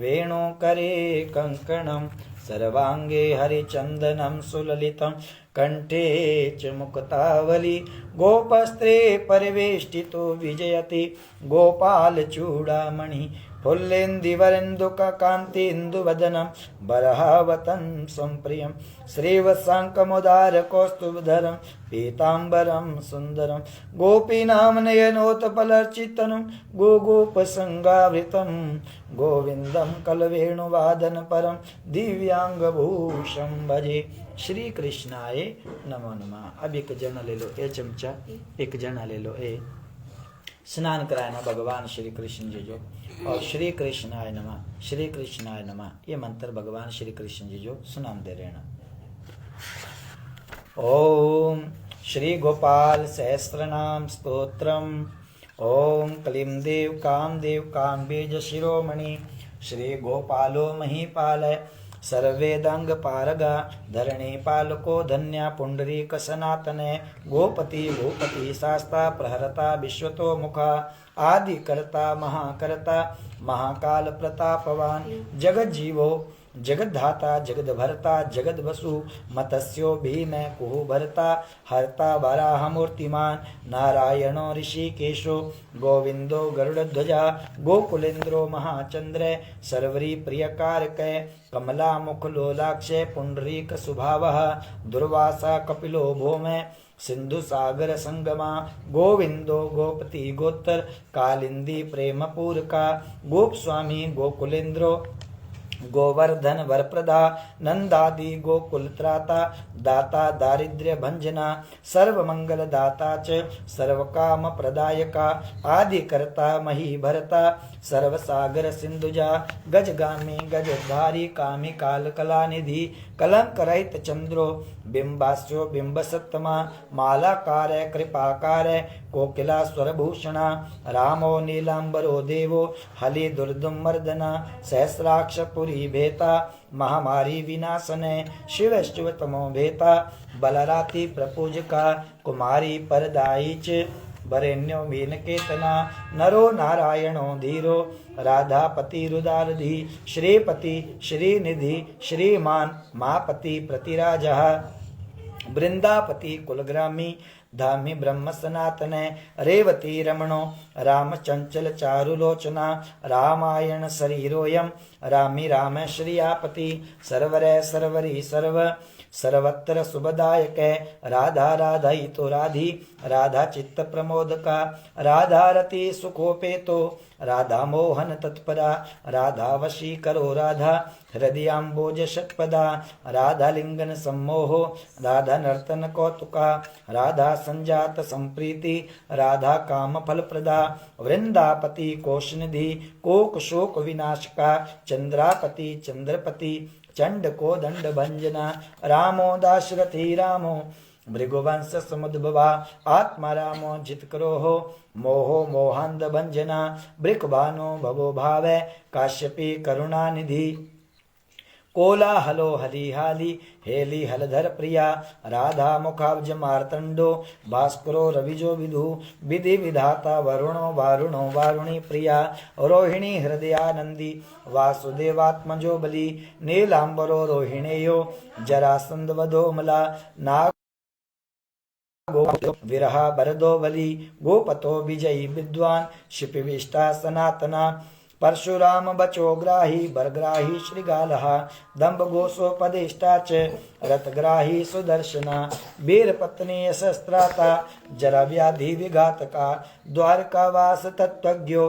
वेणुकरे कङ्कणं सर्वाङ्गे हरिचन्दनं सुललितं कण्ठे च मुक्तावली गोपस्त्रे परिवेष्टितो विजयति गोपालचूडामणि फुल्लेन्दुवरेन्दुकान्तेन्दुवदनं बर्हावतं सम्प्रियं श्रीवत्साङ्कमुदारकौस्तुभधरं पीताम्बरं सुन्दरं गोपीनां नयनोत्पलर्चितनं गोगोपसङ्गावृतं गोविन्दं कलवेणुवादनपरं दिव्यांगभूषं भजे। श्री कृष्णाय नमो नमः। अब एक जना ले लो, ए चमचा एक जना ले लो। ए स्नान कराना भगवान श्री कृष्ण जी जो, और श्री कृष्णाय नमः, श्री कृष्णाय नमः ये मंत्र भगवान श्री कृष्ण जी जो सुनाम दे रहना। ओम श्री गोपाल सहस्रनाम स्तोत्रम। ओम क्लीमदेव कामदेव कामबीज शिरोमणि श्री गोपालो महीपाल सर्वेदंग पारगा धरणी पालको धन्या पुंडरीक सनातन गोपति भूपति शास्ता प्रहरता विश्वतो मुखा आदि करता महाकर्ता महाकाल प्रतापवान जगत जीवो जगद्धाता जगद भरता जगद वसु मत्स्यो भीम कुहु भरता हरता वराह मूर्तिमान नारायणो ऋषिकेशो गोविंदो गरुड़ध्वजा गोकुलेन्द्रो महाचंद्र सर्वरी प्रियकारक कमला मुख लोलाक्ष पुंडरीक सुभावः दुर्वासा कपिलो भौम सिंधु सागर संगमा गोविंदो गोपति गोत्र कालिंदी प्रेम पूरका गोप स्वामी गोकुलेन्द्रो गोवर्धन वरप्रदा नंदादि गोकुल त्राता दाता दारिद्र्य भंजना सर्व मंगल दाता च सर्व काम प्रदायका आदि करता मही भरता सर्व सागर सिंधुजा गजगामी गजधारी कामी काल कला निधि कलंक रहित चंद्रो बिंबास्यो बिंब सत्तमा मालाकार कृपाकार कोकिला स्वरभूषणा रामो नीलांबरो देवो हलि दुर्दुम मर्दना सहस्राक्ष पुरी भेता महामारी विनाशन शिवस्तुतमो भेता बलराति प्रपूजका कुमारी परदाई च वरेण्यो मीनकेतना नरो नारायणो धीरो राधापति रुदारधि श्रीपति श्रीनिधि श्रीमान मापति प्रतिराजः वृंदापति कुलग्रामी धामी ब्रह्म सनातन रेवती रमणो राम चंचल चारुलोचना रामायण शरीरोयम रामी राम श्रियापति सर्वरे सर्वरी सर्व सर्वत्र शुभदायक राधा राधाई तो राधी राधा चित्त प्रमोदका राधा रति सुखोपेतो राधा मोहन तत्परा राधा वशी करो राधा हृदयांबोज षटपदा राधा लिंगन सम्मोहो राधा नर्तन कौतुका राधा संजात संप्रीति राधा काम फल प्रदा वृंदापति कोशनिधि कोक शोक विनाशका चंद्रापति चंद्रपति चंड को दंड भंजना रामो दाशरथी रामो भृगुवंश समुद्भवा आत्मा रामो जित करो हो मोहो मोहांध भंजना बृकभानो भवो भावे काश्यपी करुणानिधि कोलाहलो हलिहाली हेली हलधर प्रिया राधा मुखाब्ज मार्तंडो भास्करो रविजो विदु विधि विधाता वरुणो वारुणो वारुणी प्रिया रोहिणी हृदयानंदी वासुदेवात्मजो बलि नीलांबरो रोहिणेयो जरासंध वधोमला नाग विरहा बरदो बलि गोपतो विजयी विद्वान शिपिविष्टा सनातना परशुराम बचो ग्राही बरग्राही श्रीगालः दम्भ गोसोपदिष्टा च रथग्राही सुदर्शना वीर पत्नी शस्त्राता जरा व्याधि विघातका द्वारकावास तत्वज्ञो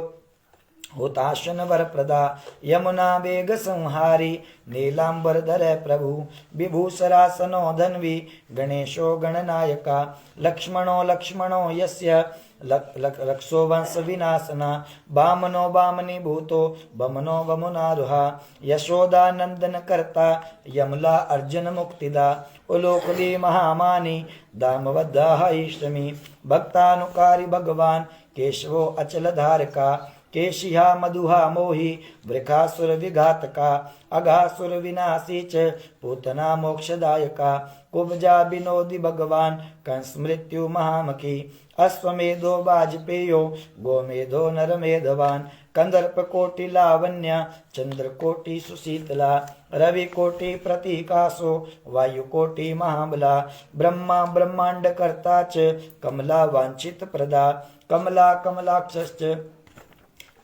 हुताशन वर प्रदा यमुना वेग संहारी नीलांबर धर प्रभु विभूषरासनो धन्वी गणेशो गणनायका लक्ष्मणो लक्ष्मणो यस्य लक्षो वंश विनाशना बामनो बामनी भूतो बमनो बमुनारुहा यशोदा नंदन करता यमला अर्जुन मुक्तिदा उलोकली महामानी दामवद्दा इष्टमी भक्तानुकारी भगवान केशवो अचल धारका केशिहा मधुहा मोहि वृखासुर विघातका अघासुर विनाशी च पूतना मोक्षदायका कुब्जा विनोदी भगवान कंस मृत्यु महामखी अश्वमेधो वाजपेयो गोमेधो नरमेधवान कंदर्पकोटि लावण्या चंद्रकोटि सुशीतला रविकोटि प्रतीकासो वायुकोटि महाबला ब्रह्मा ब्रह्मांड कर्ता च कमला वांछित प्रदा कमला कमलाक्षश्च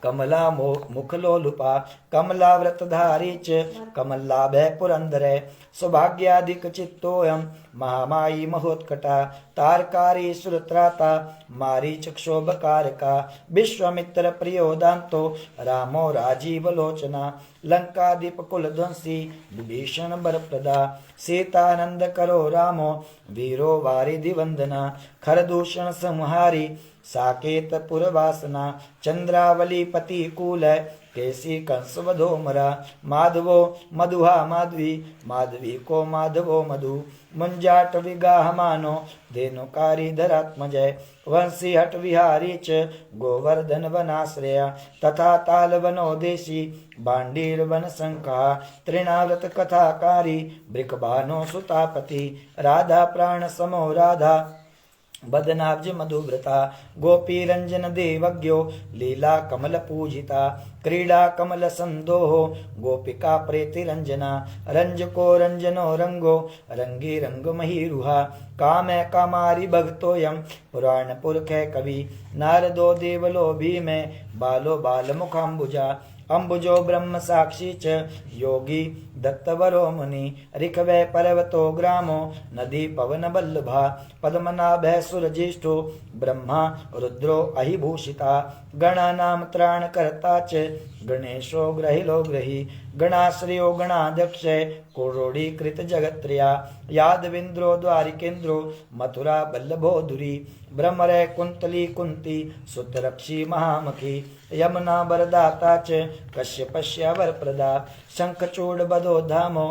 कमला मुखलोलुपा कमला व्रतधारी च कमलाभय पुरंदरे सौभाग्याधिक चित्तोयम महामायी महोत्कटा तारकारी सुरत्राता मारीच क्षोभकारका विश्वामित्र प्रियोदांतो रामो राजीव लोचना लंकादीप कुलध्वंसी विभीषण बरप्रदा सीतानंद करो रामो वीरो वारिधि वंदना खरदूषण संहारी साकेत पुरवासना चंद्रावली पति कूल केसी कंस वधोमरा माधवो मधुहा माधवी माधवी को माधवो मधु मुंजाट विगाह मानो धेनुकारी धरात्मजय वंशी हट विहारी च गोवर्धन वनाश्रया तथा ताल वनोदेशी बांडीर वन संका तृणाव्रत कथाकारी ब्रिकबानो सुतापति राधा प्राण समो राधा बदनाब्ज मधुव्रता गोपी रंजन देवज्ञो लीला कमल पूजिता क्रीडा कमल संदोहो गोपिका प्रेति रंजना रंजको रंजनो रंगो रंगी रंग महीरुहा कामै कामारी भक्तोयम पुराण पुरख कवि नारदो देवलो भीमे बालो बाल मुखाम्बुजा अम्बुजो ब्रह्म साक्षी च योगी दत्तवरो मुनि ऋखवै पर्वतो ग्रामो नदी पवन बल्लभा पद्मनाभै सुरज्येष्ठो ब्रह्मा रुद्रो अहिभूषिता गणानां त्राणकर्ता च गणेशो ग्रहिलो ग्रही गणाश्रयो गणाध्यक्ष कोरोडीकृत जगत्त्रया यादविन्द्रो द्वारिकेन्द्रो मथुरा बल्लभोधुरी ब्रह्मरे कुंतली कुंती सुतरक्षी महामखी यमुना वरदाता च कश्यपस्य वरप्रदा शंखचूड़ बदो धामो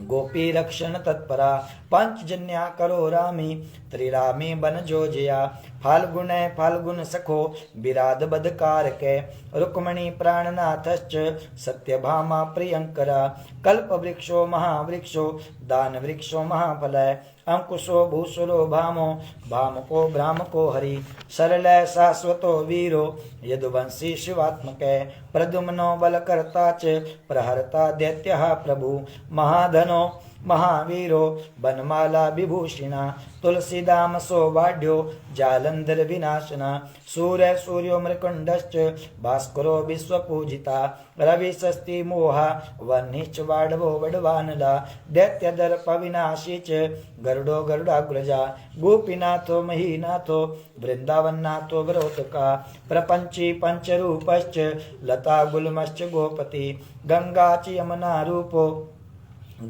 गोपी रक्षण तत्परा पंचजन्या करो रामी त्रिरामी बन जो जया फाल्गुन फाल्गुन सखो विराध बदकार के रुक्मणी प्राणनाथश्च सत्यभामा प्रियंकरा कल्प वृक्षो महावृक्षो दान वृक्षो महाफलय अंकुशो भूसुरो भामो भामको ब्राह्मको हरि सरल शाश्वतो वीरो यदुवंशी शिवात्मक प्रद्युम्नो बलकर्ता च प्रहर्ता दैत्यः प्रभु महाधनो महावीरो बनमाला विभूषिणा तुलसीदाम सौवाढ्यो जालंधर विनाशना सूर्य सूर्यो मृकुंडश्च भास्करो विश्वपूजिता रवि षष्ठी मोहा वह्निश्च वाडवो वडवानला दैत्यदर्प विनाशी च गरुडो गरुडाग्रजा गोपीनाथो महीनाथो वृंदावननाथो वरोतका प्रपंची पंचरूपश्च लता गुल्मश्च गोपति गंगा च यमुना रूपो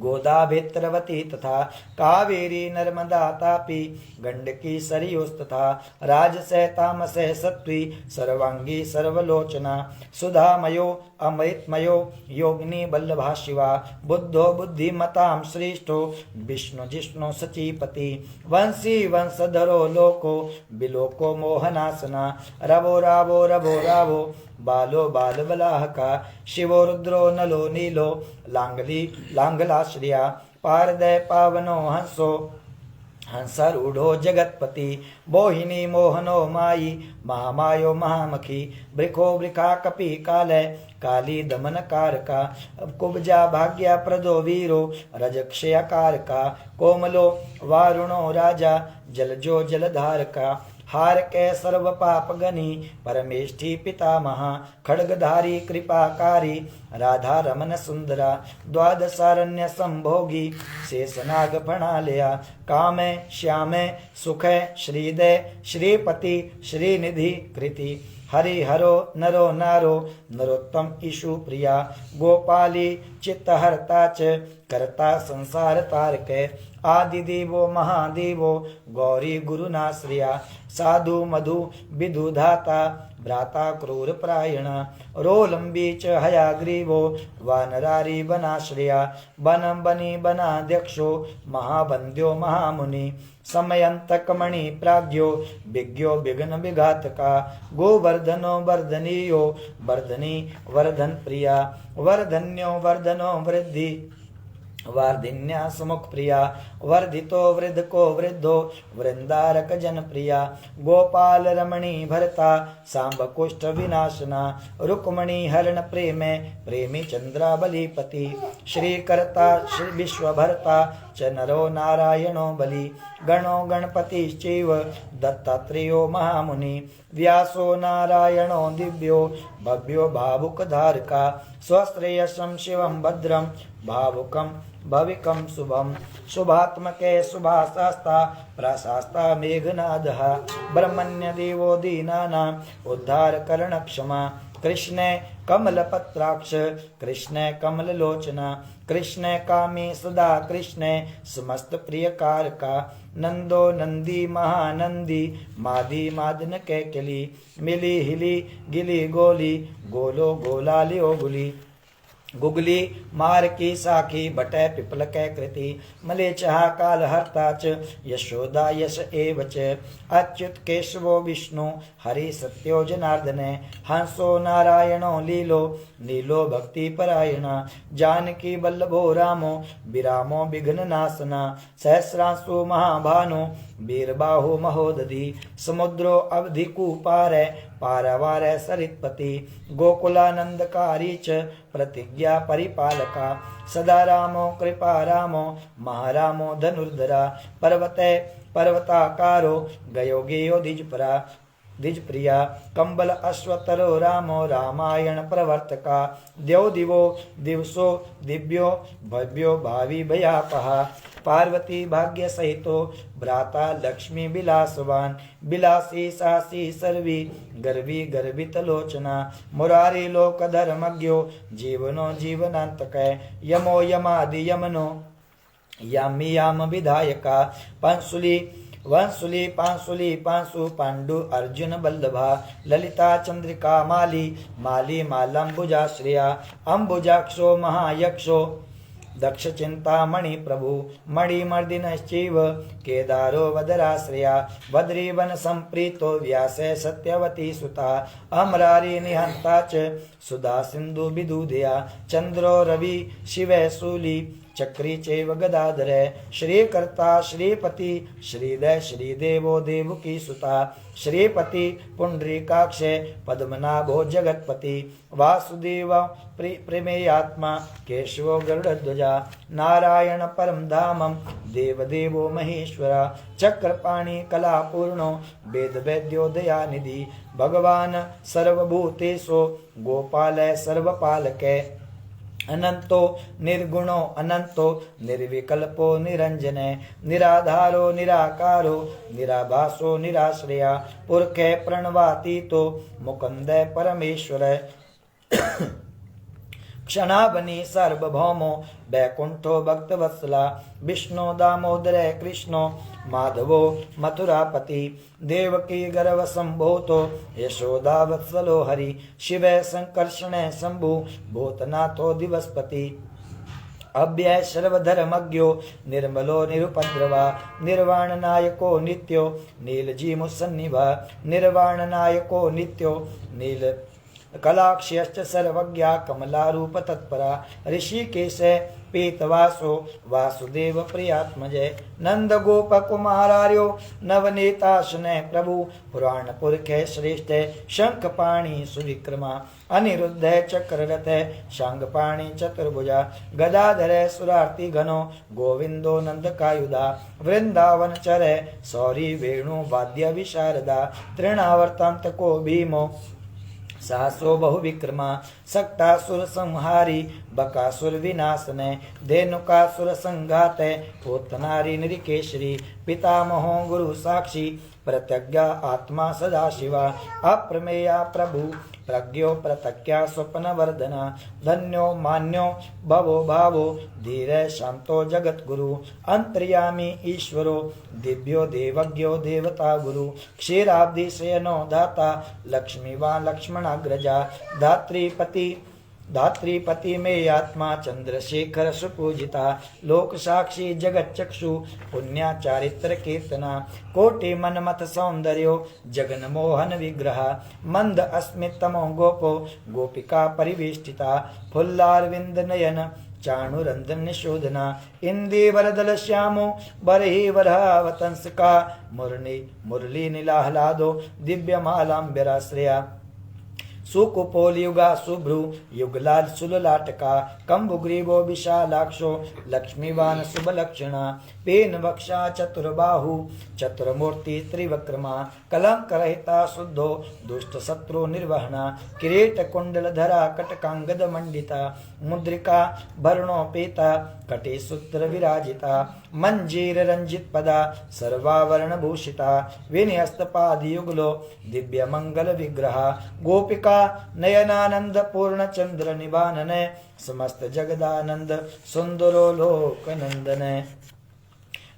गोदाभित्रवती तथा कावेरी नर्मदा तापी गंडकी सरयोस्तथा राजसै तामसै सत्वी सर्वांगी सर्वलोचना सुधामयो अमृतमयो योगिनी बल्लभा शिवा बुद्धो बुद्धिमतां श्रेष्ठो विष्णु जिष्णु सचीपति वंशी वंशधरो लोको बिलोको मोहनासना रवो रावो रवो रावो बालो बाल बलाहका शिवो रुद्रो नलो नीलो लांगली लांगलाश्रिया पारदय पावनो हंसो हंसारूढ़ो जगतपति मोहिनी मोहनो माई महामायो महामखी वृखो वृखा कपि कालय काली दमन कारका कुब्जा भाग्या प्रदो वीरो रजक्षयकार का कोमलो वारुणो राजा जलजो जलधारका हार के सर्व पाप गनी परमेष्ठी पितामहा खड्गधारी कृपाकारी राधा रमन सुंदरा द्वादशारण्य संभोगी शेषनाग प्रणालया कामे श्यामे सुखे श्रीदय श्रीपति श्रीनिधि कृति हरिहरो नरो नारो नरोत्तम ईशु प्रिया गोपाली चित्तहर्ता च करता संसार तारके आदिदेवो महादेवो गौरी गुरुनाश्रिया साधु मधु विदुधाता भ्राता क्रूर प्रायण रोलंबी च हयाग्रीवो वानरारी वनाश्रिया बनम बनी वनाध्यक्षो महावंद्यो महामुनि समयंतकमणि प्राज्ञो विज्ञो विघ्न विघातका गोवर्धनो वर्धनीयो वर्धनी वर्धन प्रिया वर्धन्यो वर्धनो वृद्धि वार्धिन्या सुमुख प्रिया वर्धितो वृद्धको वृद्धो वृंदारक जन प्रिया गोपाल रमणी भरता सांब कुष्ठ विनाशना रुक्मणी हरण प्रेमे प्रेमी चंद्रा बलिपति श्री करता श्री विश्व भरता च नरो नारायणो बलि गणो गणपतिश्चैव दत्तात्रेयो महामुनि व्यासो नारायणो दिव्यो भव्यो भावुकधारका स्वश्रेयसं शिवं भद्रं भावुकं भविकं शुभम शुभात्मके शुभाशास्ता प्रशास्ता मेघनादः ब्रह्मण्य देवो दीनानां उद्धारकरण क्षमा कृष्णे कमलपत्राक्ष कृष्णे कमललोचना कृष्णे कामी सदा कृष्णे समस्त प्रिय कारका नंदो नंदी महानंदी मादी मादन कैकली मिली हिली गिली गोली गोलो गोला लियो गुली गुगली मार की साखी बटै पिपल कै कृति मलेचहा काल हर्ता च यशोदा यश एव च अच्युत केशवो विष्णु हरि सत्यो जनार्दने हंसो नारायणो लीलो नीलो भक्ति परायणा जानकी बल्लभो रामो विरामो विघ्न नासना सहस्रांशु महाभानु वीरबाहु महोदधि समुद्रो अवधि कुपारै पारावार सरितपति गोकुलानंदकारी च प्रतिज्ञा परिपालका सदा रामो कृपा रामो महारामो धनुर्धरा पर्वते पर्वताकारो गयो गेयो द्विजपरा द्विजप्रिया कंबल अश्वतरो रामो रामायण प्रवर्तका देव दिवो दिवसो दिव्यो भव्यो भावी भयापहा पार्वती भाग्य सहितो भ्राता लक्ष्मी विलासवान विलासी सासी सर्वी गर्वी गर्भित लोचना मुरारी लोक धर्मज्ञो जीवनो जीवनांतक यमो यमादि यमनो यामी याम विधायका पंसुली वंसुली पांसुली पांसु पांडु अर्जुन बल्लभा ललिता चंद्रिका माली माली मालंबुजा श्रिया अंबुजाक्षो महायक्षो दक्ष चिंतामणि प्रभु मणिमर्दिनश्चैव केदारो वदराश्रया वद्रीवन संप्रीतो व्यासे सत्यवती सुता अमरारी निहंता च सुधा सिंधु विदुधया चंद्रो रवि शिवे शूली चक्री चैव गदाधरे श्रीकर्ता श्रीपति श्रीदय श्रीदेवो देवकी सुता श्रीपति पुंडरीकाक्षे पद्मनाभो जगत्पति वासुदेव प्रमेयात्मा केशवो गरुड़ध्वजा नारायण परम धामम देवदेवो महेश्वरा चक्रपाणि कलापूर्णो वेद वैद्यो दयानिधि भगवान सर्वभूतेषु गोपाल सर्वपालके अनंतो निर्गुणो अनंतो निर्विकल्पो निरंजने निराधारो निराकारो निराभासो निराश्रया पुरखे प्रणवातीतो मुकुंदे परमेश्वर क्षणावनी सार्वभौमो बैकुंठो भक्तवत्सला विष्णु दामोदर कृष्णो माधवो मथुरापति देवकी गर्भ संभूतो यशोदा वत्सलो हरि शिव संकर्षण शंभु भूतनाथो दिवसपति अव्यय सर्वधर्मज्ञो निर्मलो निरुपद्रवा निर्वाण नायको नित्यो नीलजी मुसन्निभा निर्वाण नायको नित्यो नील कलाक्ष्यश्च सर्वज्ञा कमलारूप तत्परा ऋषिकेश पीतवासो वासुदेव प्रियात्मजय नंद गोप कुमारार्यो नवनीताशने प्रभु पुराण पुरखे श्रेष्ठ शंखपाणि सुविक्रमा अनिरुद्ध चक्ररथ शांगपाणि चतुर्भुजा गदाधर सुरार्ति घनो गोविंदो नंदकायुधा वृंदावन चरे सौरी वेणु वाद्य विशारदा तृणावर्तांत को भीमो सासो बहु विक्रमा सक्तासुर संहारी बकासुर विनाशने धेनुकासुर संघाते पूतनारी निरिकेशरी पितामहो गुरु साक्षी प्रत्यज्ञा आत्मा सदाशिवा अप्रमेया प्रभु प्रज्ञो प्रतज्ञा स्वप्न वर्धना धन्यो मान्यो भवो भावो धीर शांतो जगत गुरु अंतर्यामी ईश्वरो दिव्यो देवज्ञो देवता गुरु क्षीराब्धि शयनो दाता लक्ष्मीवान लक्ष्मणाग्रजा धात्रीपति धात्रीपति में आत्मा चंद्रशेखर सुपूजिता लोक साक्षी जगत चक्षु पुण्या चारित्र कीर्तना कोटि मनमथ सौंदर्यो जगन मोहन विग्रह मंद अस्मितमो गोपो गोपिका परिवेष्टिता फुल्लारविंद नयन चाणुरंजन निशोधना इंदीवरदल श्यामो बरही वरहावतंस का मुरली नीलाहलादो दिव्य मालाम्बराश्रया सुकुपोल युगा शुभ्रु युगलाल सुललाटका कंबुग्रीवो विशालाक्षो लक्ष्मीवान शुभलक्षणा पेन वक्षा चतुर्बाहु चतुर्मूर्ति त्रिवक्रमा कलंक रहिता शुद्धो दुष्ट शत्रु निर्वहना किरीट कुंडल धरा कटकांगद मंडिता मुद्रिका भरणोपेता कटे सूत्र विराजिता मंजीर रंजित पदा सर्वावरण भूषिता विन्यस्तपाद युगलो दिव्य मंगल विग्रह गोपिका नयनानंद पूर्ण चंद्र निबानन समस्त जगदानंद सुंदरो लोक नंदन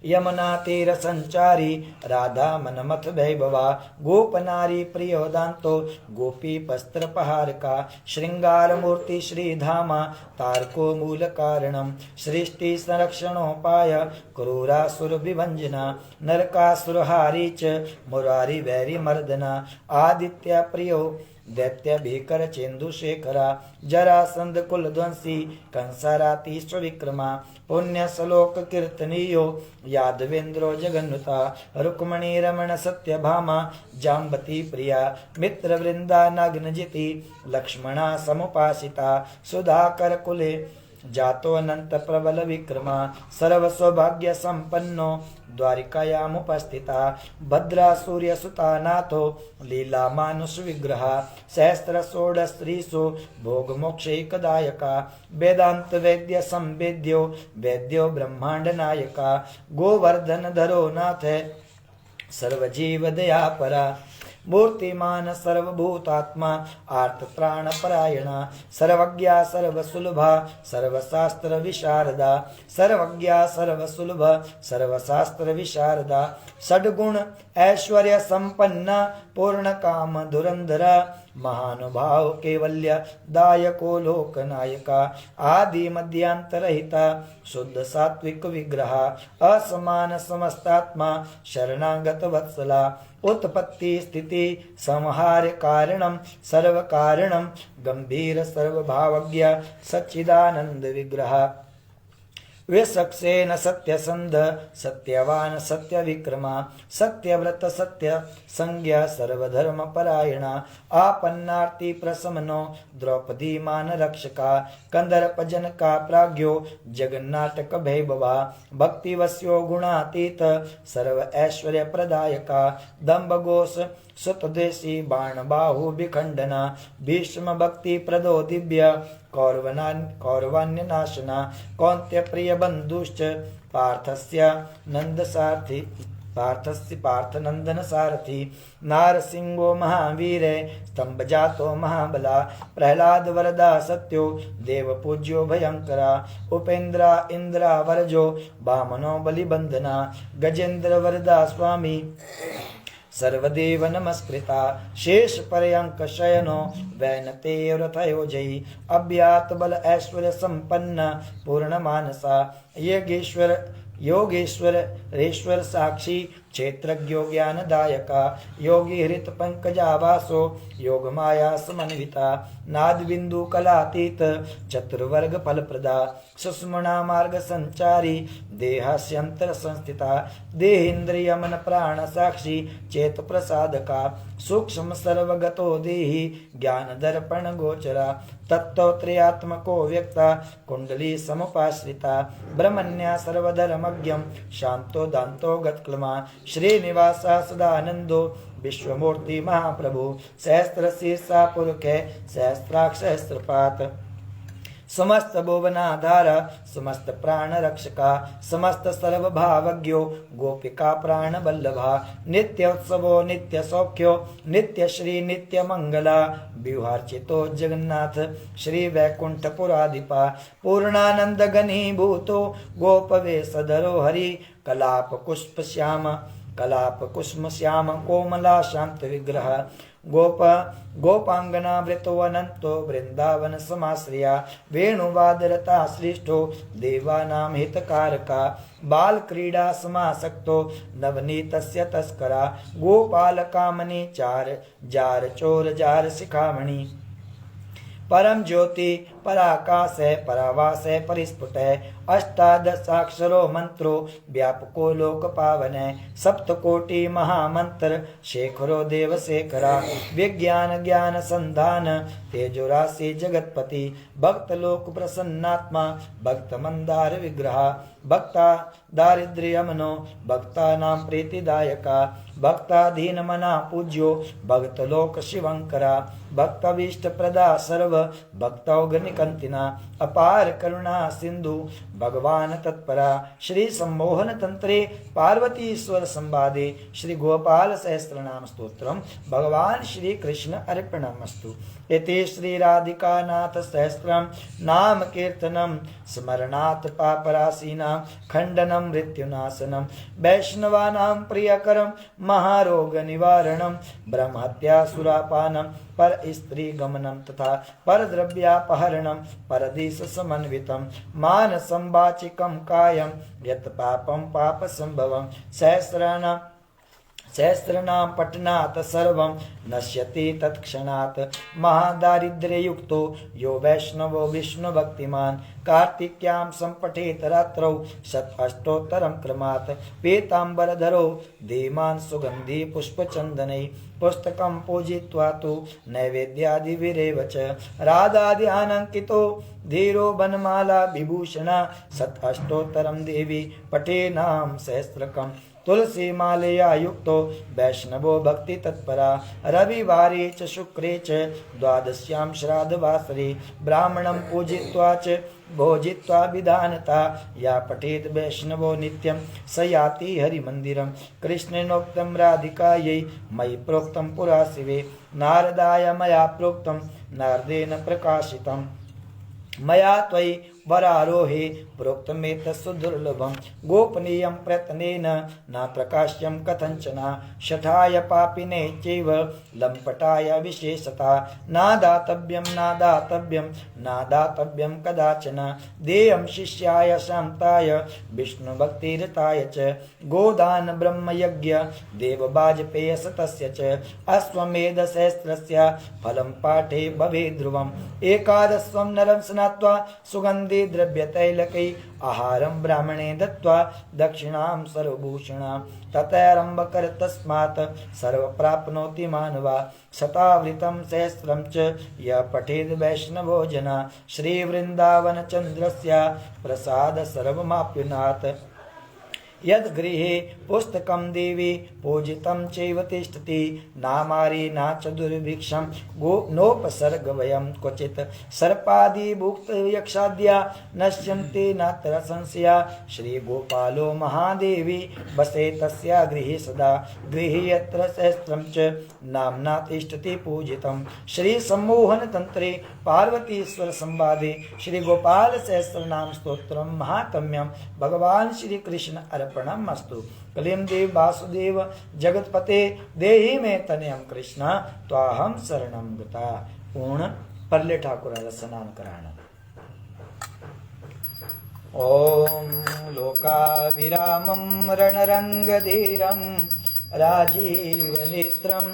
यमुना तीर संचारी राधा मनमथ वैभवा गोप नारी प्रियोदांतो गोपी पस्त्र पहार का श्रृंगार मूर्ति श्रीधामा तारको मूल कारणम सृष्टि संरक्षणोपाय क्रूरासुर विभंजना नरकासुरहारी च मुरारी वैरी मर्दना आदित्य प्रियो दैत्य भीकर चेन्दुशेखरा जरासंध कुल ध्वंसी कंसाराती स्वविक्रमा पुण्य सलोक कीर्तनीयो यादवेन्द्रो जगन्नुता रुक्मणी रमण सत्यभामा जाम्बती प्रिया मित्र वृंदा नग्नजिति लक्ष्मणा समुपासिता सुधाकर कुले जातो अनंत प्रबल विक्रमा सर्व सौभाग्य संपन्नो द्वारिकायामुपस्थिता भद्रा सूर्य सुता नाथो लीला मानुष विग्रह सहस्त्र षोडश स्त्रीसु भोग मोक्षैकदायका वेदांत वैद्य संवेद्यो वैद्यो ब्रह्मांड नायका गोवर्धन धरो नाथ सर्वजीव दया परा मूर्तिमान सर्वभूतात्मा आर्त प्राण परायणा सर्वज्ञा सर्वसुलभा सर्वशास्त्र विशारदा सर्वज्ञा सर्वसुलभा सर्वशास्त्र विशारदा षड्गुण ऐश्वर्य संपन्ना पूर्ण काम धुरंधरा महानुभाव केवल्य दायको लोकनायका आदि मध्यांतरहिता शुद्ध सात्विक विग्रह असमान समस्तात्मा शरणागत वत्सला उत्पत्ति स्थिति संहार कारणम सर्व कारणम गंभीर सर्वभावज्ञ सच्चिदानंद विग्रह विसक्सेन सत्यसंध सत्यवान सत्य विक्रमा सत्यव्रत सत्य संज्ञा सर्वधर्म परायणा आपन्नार्ति प्रसमनो द्रौपदी मान रक्षका कंदर्प जनका प्राज्ञो जगन्नाटक भैभवा भक्तिवस्यो गुणातीत सर्व ऐश्वर्य प्रदायका दम्भ घोष सुतदेशी बाण बाहु विखंडना भीष्म भक्ति प्रदो दिव्य कौरवान्य नाशना कौन्त्य प्रिय बंधुश्च पार्थस्य नंदसारथि पार्थनंदन सारथी नारसिंहो महावीर स्तंभ जातो महाबला प्रहलाद वरदा सत्यो देव पूज्यो भयंकरा उपेन्द्रा इंद्रा वरजो वामनो बलिबंधना गजेंद्र वरदा स्वामी सर्वदेव नमस्कृता शेष पर्यंक शयनो वैनते व्रतयो जयी अभ्यात बल ऐश्वर्य संपन्न पूर्ण मानसा योगेश्वर रेश्वर साक्षी क्षेत्रज्ञो ज्ञानदायका योगी हृत पंकजावासो योग माया समन्विता नाद बिंदु कलातीत चतुर्वर्ग फल प्रदा सुष्मणा मार्ग संचारी देहास्यंतर संस्थिता देहेन्द्रिय मन प्राण साक्षी चेत प्रसादका सूक्ष्म सर्वगतो देहि ज्ञान दर्पण गोचरा तत्त्वत्रयात्मको व्यक्ता कुंडली समुपाश्रिता ब्रह्मण्या सर्वधर्मज्ञं शांतो दान्तो गत्क्लमा श्रीनिवासा सदानंदो विश्वमूर्ति महाप्रभु सहस्त्र शीर्षा पुरुष सहस्त्राक्ष सहस्त्रपात समस्त भुवनाधार समस्त प्राण रक्षका समस्त सर्वभावज्ञो गोपिका प्राण वल्लभा नित्य उत्सवो नित्य सौख्यो नित्य श्री नित्य मंगला विवार्चितो जगन्नाथ श्री वैकुंठपुराधिपा पूर्णानंद घनीभूतो गोपवेशधरो हरि कलाप पुष्प श्याम कलाप कुसुम श्याम कोमला शांत विग्रह गोपांगना वृतोऽनन्तो वृंदावन समाश्रिया वेणुवादरता श्रेष्ठो देवानां हितकारका बाल क्रीडा समासक्तो नवनीतस्य तस्करा गोपाल कामनी चार जार चोर जार शिखामणि परम ज्योति पराकाश है परावास है परिस्फुट है अष्टादशाक्षरो मंत्रो व्यापको लोक पावन है सप्तकोटि महामंत्र शेखरो देव शेखरा विज्ञान ज्ञान संधान तेजो राशि जगतपति भक्त लोक प्रसन्नात्मा भक्त मंदार विग्रह भक्ता दारिद्र्यमनो भक्ता नाम प्रीतिदायका भक्ताधीन मना पूज्यो भक्त लोक शिवंकरा भक्तभीष्ट प्रदा सर्व भक्तौगनिकंतिना अपार करुणा सिंधु भगवान तत्परा श्री सम्मोहन तंत्रे पार्वतीश्वर संवादे श्री गोपाल सहस्त्रनाम स्तोत्रम भगवान श्री कृष्ण अर्पणमस्तु। इति श्री राधिका नाथ सहस्त्रम नाम कीर्तनम स्मरणात् पापराशीनां खंडनम मृत्युनाशनम वैष्णवानां प्रियकरम महारोग निवारणम ब्रह्महत्या सुरापानम पर स्त्री गमनम तथा पर द्रव्यापहरणम परदेश समन्वितम मान संवाचिकम कायम यत पापम पाप संभवम सहस्रनाम पठनात् सर्वं नश्यति तत्क्षणात् महादारिद्र्ययुक्तो यो वैष्णवो विष्णुभक्तिमान् कार्तिक्यां सम्पठेत रात्रौ शतअष्टोत्तरं क्रमात् पीताम्बरधरो धीमान् सुगन्धि पुष्पचन्दनैः पुस्तकं पूजयित्वा तु नैवेद्यादिभिरेव च राधाध्यानङ्कितो धीरो वनमाला विभूषणा शतअष्टोत्तरं देवी पठेनां सहस्रकम् तुलसी मालया युक्तो वैष्णवो भक्ति तत्परा रविवारे च शुक्रे च द्वादश्यां श्राद्धवासरे ब्राह्मणं पूजयित्वा च भोजित्वा विधानता या पठेत वैष्णवो नित्यं स याति हरिमन्दिरं कृष्णेनोक्तं राधिकायै मयि प्रोक्तं पुरा शिवे नारदाय मया प्रोक्तं नारदेन प्रकाशितं मया त्वयि वरारोहे प्रोक्तमेतत्सु दुर्लभं गोपनीयं प्रयत्नेन न प्रकाश्यं कथञ्चन शठाय पापिने चैव लम्पटाय विशेषता नादातव्यं कदाचन देयं शिष्याय शान्ताय विष्णुभक्तिरताय च गोदान ब्रह्मयज्ञ देववाजपेयस तस्य च अश्वमेधसहस्रस्य फलं पाठे भवेद् ध्रुवम् एकादशं नरं स्नात्वा सुगन्धि द्रव्यतैलकै आहारं ब्राह्मणे दत्त्वा दक्षिणां सर्वभूषणां ततैरम्बकर तस्मात् सर्वप्राप्नोति मानवा शतावृतं सहस्रं च यः पठेद् वैष्णवो जना श्रीवृन्दावनचन्द्रस्य प्रसाद सर्वमाप्नुयात् यद् गृहे पुस्तकं देवी पूजितं चैव तिष्ठति नामारी न च दुर्भिक्षं नोपसर्गवयं क्वचित् सर्पादि भुक्त यक्षाद्या नश्यन्ति नात्र संशया श्रीगोपालो महादेवी वसे तस्या गृहे सदा गृहे यत्र सहस्रं च नाम्ना तिष्ठति पूजितं श्री सम्मोहन तंत्रे पार्वतीश्वर संवादे श्री गोपाल सहस्रनाम स्तोत्रम महात्म्यम भगवान श्री कृष्ण अर्पणमस्तु। कलिम देव वासुदेव जगतपते देहि में तनयम कृष्ण त्वाहम शरणं गता। पूर्ण परले ठाकुराला स्नान कराणं। ओम लोकाभिरामं रणरंगधीरं राजीवनेत्रं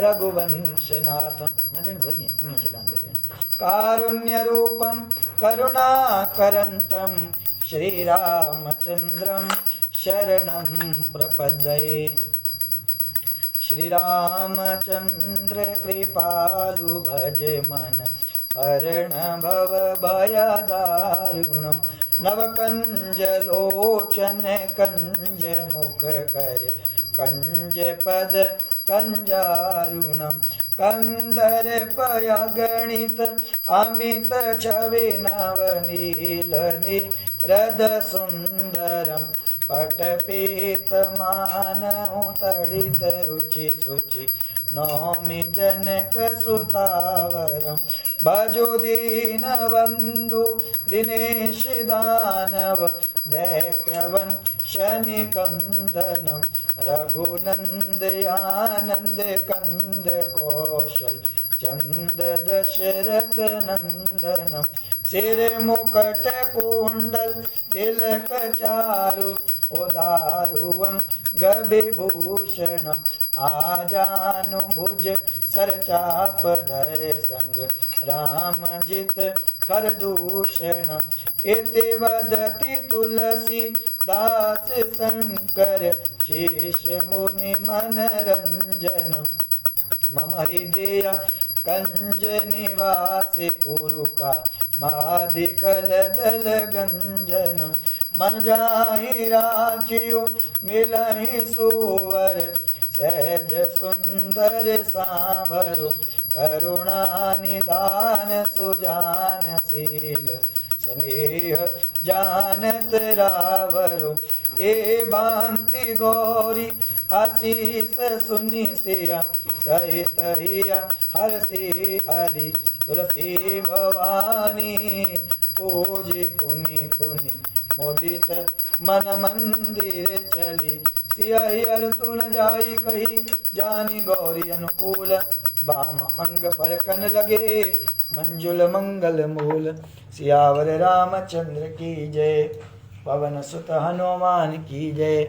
रघुवंशनाथं कारुण्यरूपं करुणाकरन्तं श्रीरामचन्द्रं शरणं प्रपद्ये। श्रीरामचन्द्र कृपालु भज मन हरण भव भयदारुणं नवकंज लोचन कंज मुख कर कंज पद कंजारुणं कंदर पया गणित अमित छवि नवनीलनि रद सुंदरम पटपीत मानव तड़ित रुचि सुचि नौमि जनक सुतावरम भजो दीन बंधु दिनेश दानव दैत्यवन शनि कंदनम रघुनंद आनंद कंद कौशल चंद दशरथ नंदनम सिर मुकट कुंडल तिलक चारु उदारुवं गविभूषण आजानुभुज सरचाप धर संग रामजित खरदूषण इति वदति तुलसी दास शंकर शेष मुनि मनरंजन मम हृदय कंज निवास पुरुका मादिकल दल गंजन मन जाहि राचियो मिलहि सुवर सहज सुंदर सांवरो करुणा निदान सुजानशील स्नेह जानत रावरो ए भांति गौरी आशीष सुनि सिया सहित हिया हरषि हरि तुलसी भवानी पूजी पुनि पुनि मोदित मन मंदिर चली सिया हर सुन जाई कही जानी गौरी अनुकूल बाम अंग पर कन लगे मंजुल मंगल मूल सियावर रामचंद्र की जय पवन सुत हनुमान की जय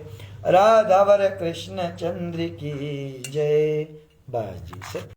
राधावर कृष्ण चंद्र की जय। बाजी से